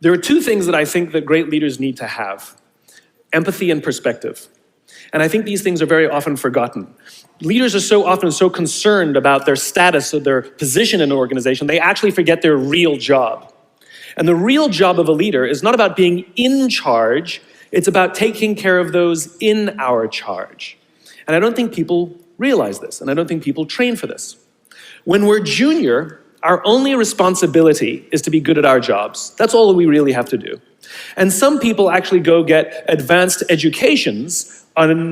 There are two things that I think that great leaders need to have: empathy and perspective. And I think these things are very often forgotten. Leaders are so often so concerned about their status or their position in an organization, they actually forget their real job. And the real job of a leader is not about being in charge, it's about taking care of those in our charge. And I don't think people realize this, and I don't think people train for this. When we're junior, our only responsibility is to be good at our jobs. That's all we really have to do. And some people actually go get advanced educations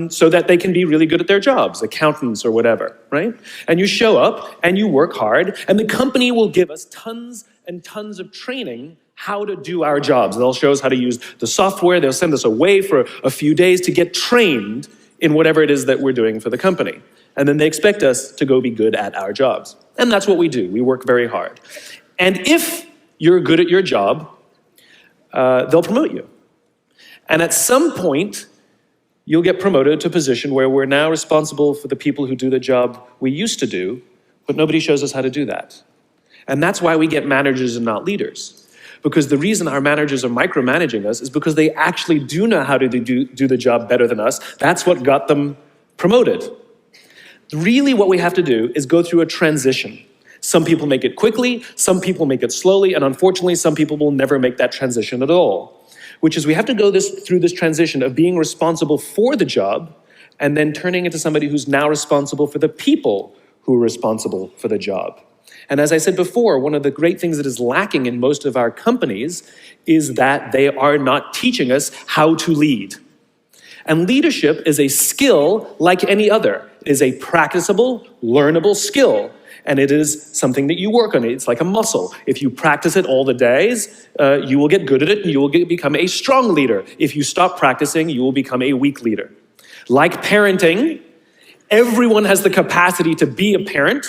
so that they can be really good at their jobs, accountants or whatever, right? And you show up and you work hard, and the company will give us tons and tons of training how to do our jobs. They'll show us how to use the software. They'll send us away for a few days to get trained in whatever it is that we're doing for the company. And then they expect us to go be good at our jobs. And that's what we do. We work very hard. And if you're good at your job, they'll promote you. And at some point, you'll get promoted to a position where we're now responsible for the people who do the job we used to do, but nobody shows us how to do that. And that's why we get managers and not leaders. Because the reason our managers are micromanaging us is because they actually do know how to do the job better than us. That's what got them promoted. Really what we have to do is go through a transition. Some people make it quickly, some people make it slowly, and unfortunately some people will never make that transition at all. Which is we have to go through this transition of being responsible for the job and then turning into somebody who's now responsible for the people who are responsible for the job. And as I said before, one of the great things that is lacking in most of our companies is that they are not teaching us how to lead. And leadership is a skill like any other. It is a practicable, learnable skill. And it is something that you work on. It's like a muscle. If you practice it all the days, you will get good at it and you will become a strong leader. If you stop practicing, you will become a weak leader. Like parenting, everyone has the capacity to be a parent.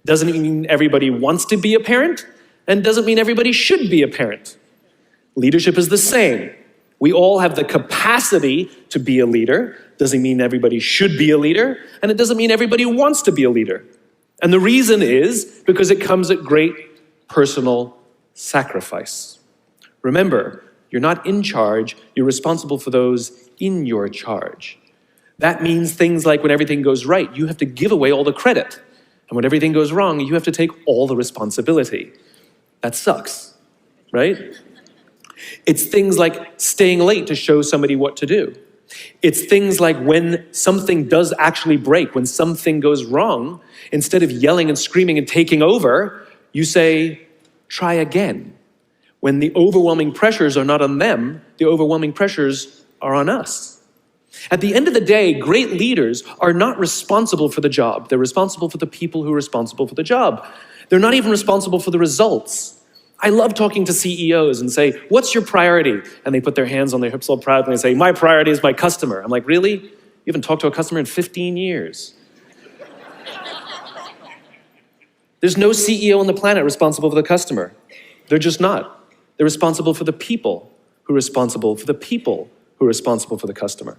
Doesn't mean everybody wants to be a parent, and doesn't mean everybody should be a parent. Leadership is the same. We all have the capacity to be a leader. Doesn't mean everybody should be a leader, and it doesn't mean everybody wants to be a leader. And the reason is because it comes at great personal sacrifice. Remember, you're not in charge, you're responsible for those in your charge. That means things like when everything goes right, you have to give away all the credit. And when everything goes wrong, you have to take all the responsibility. That sucks, right? It's things like staying late to show somebody what to do. It's things like when something does actually break, when something goes wrong, instead of yelling and screaming and taking over, you say, try again. When the overwhelming pressures are not on them, the overwhelming pressures are on us. At the end of the day, great leaders are not responsible for the job. They're responsible for the people who are responsible for the job. They're not even responsible for the results. I love talking to CEOs and say, what's your priority? And they put their hands on their hips all proudly and say, my priority is my customer. I'm like, really? You haven't talked to a customer in 15 years. There's no CEO on the planet responsible for the customer. They're just not. They're responsible for the people who are responsible for the people who are responsible for the customer.